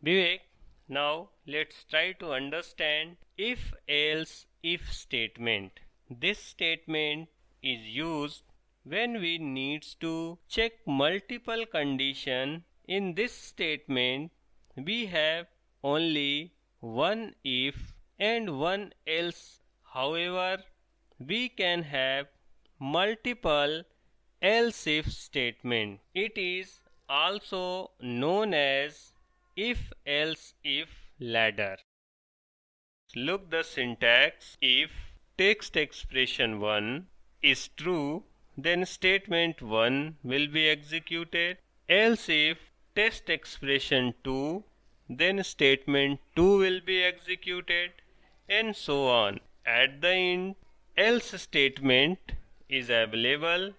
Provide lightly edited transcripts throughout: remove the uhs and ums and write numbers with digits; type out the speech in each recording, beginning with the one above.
Vivek, now let's try to understand if statement. This statement is used when we needs to check multiple condition. In this statement, we have only one if and one else. However, we can have multiple else if statement. It is also known as if else if ladder. Look the syntax. If text expression 1 is true, then statement 1 will be executed. Else if text expression 2, then statement 2 will be executed, and so on. At the end, else statement is available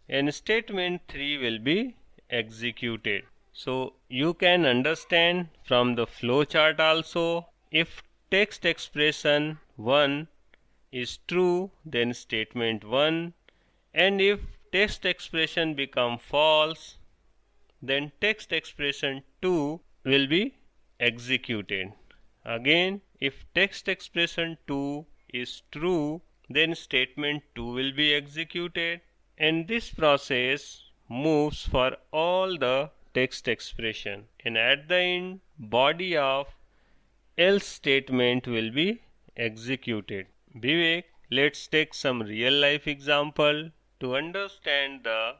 and statement 3 will be executed. So you can understand from the flow chart also, if text expression 1 is true, then statement 1, and if text expression become false, then text expression 2 will be executed. Again, if text expression 2 is true, then statement 2 will be executed, and this process moves for all the text expression, and at the end, body of else statement will be executed. Vivek, let's take some real life example to understand the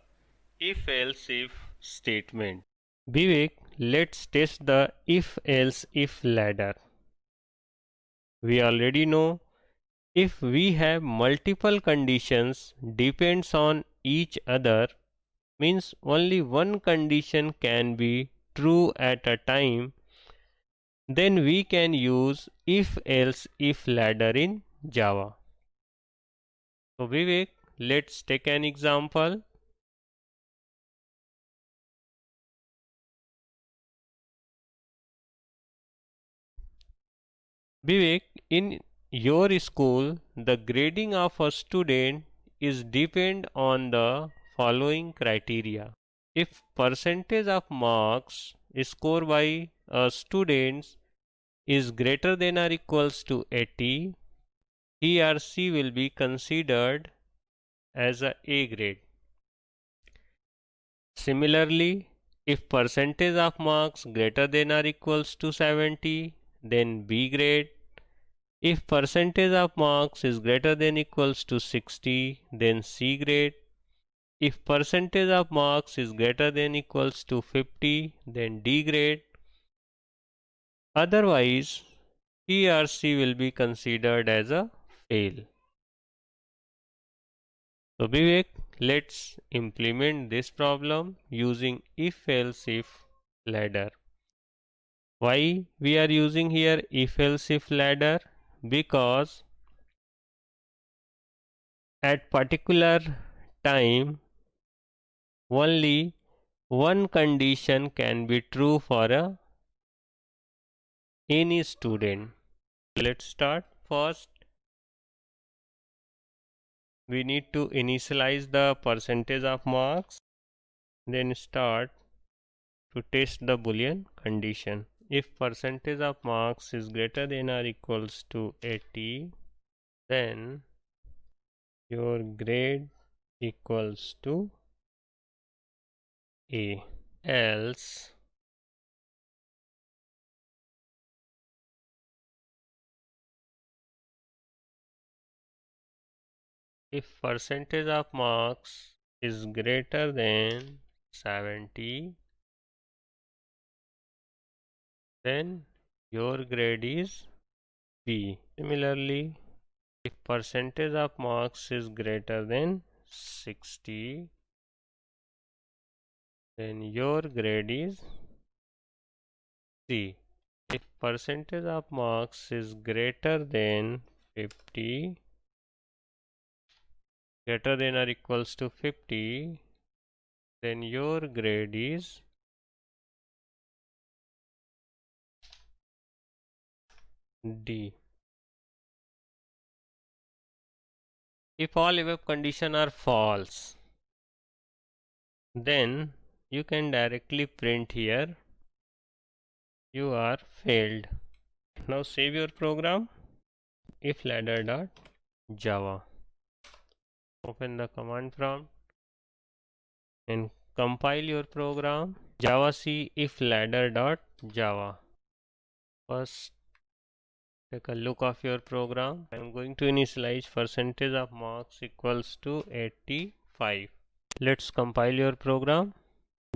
if else if statement. Vivek, let's test the if else if ladder. We already know if we have multiple conditions depends on each other, means only one condition can be true at a time, then we can use if else if ladder in Java. So Vivek, let's take an example. Vivek, in your school, the grading of a student is depend on the following criteria. If percentage of marks scored by a student is greater than or equals to 80, he or she will be considered as a A grade. Similarly, if percentage of marks greater than or equals to 70, then B grade. If percentage of marks is greater than equals to 60, then C grade. If percentage of marks is greater than equals to 50, then D grade. Otherwise, he or she will be considered as a fail. So Vivek, let's implement this problem using if else if ladder. Why we are using here if else if ladder? Because at particular time only one condition can be true for any student. Let's start. First, we need to initialize the percentage of marks, then start to test the Boolean condition. If percentage of marks is greater than or equals to 80, then your grade equals to A. Else if percentage of marks is greater than 70, then your grade is B. Similarly, if percentage of marks is greater than 60, then your grade is C. If percentage of marks is greater than 50, greater than or equals to 50, then your grade is D. If all above condition are false, then you can directly print here you are failed. Now save your program. If ladder.java. Open the command prompt and compile your program. Javac if ladder.java. First take a look of your program. I am going to initialize percentage of marks equals to 85. Let's compile your program.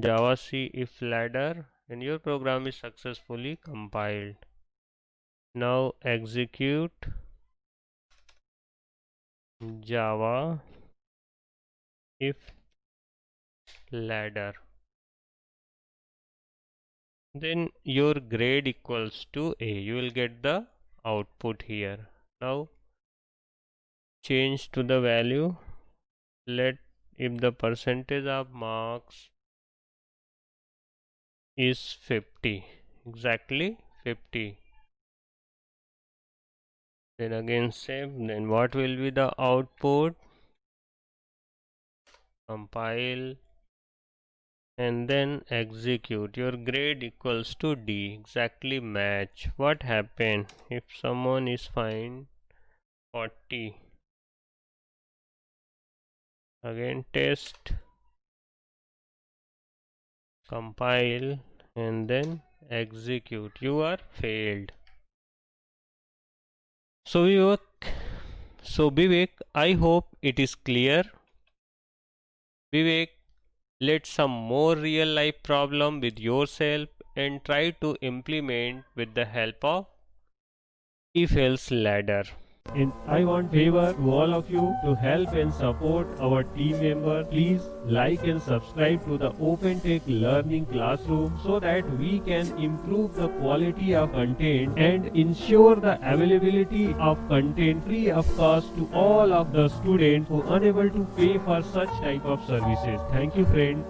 Javac if ladder, and your program is successfully compiled. Now execute Java if ladder. Then your grade equals to A. You will get the output here. Now change to the value. Let if the percentage of marks is 50, exactly 50. Then again save. Then what will be the output? Compile and then execute. Your grade equals to D, exactly match. What happened if someone is fined 40? Again test, compile and then execute. You are failed. So Vivek, I hope it is clear. Vivek, let some more real life problem with yourself and try to implement with the help of if else ladder. And I want favor to all of you to help and support our team member. Please like and subscribe to the OpenTech Learning Classroom so that we can improve the quality of content and ensure the availability of content free of cost to all of the students who are unable to pay for such type of services. Thank you, friend.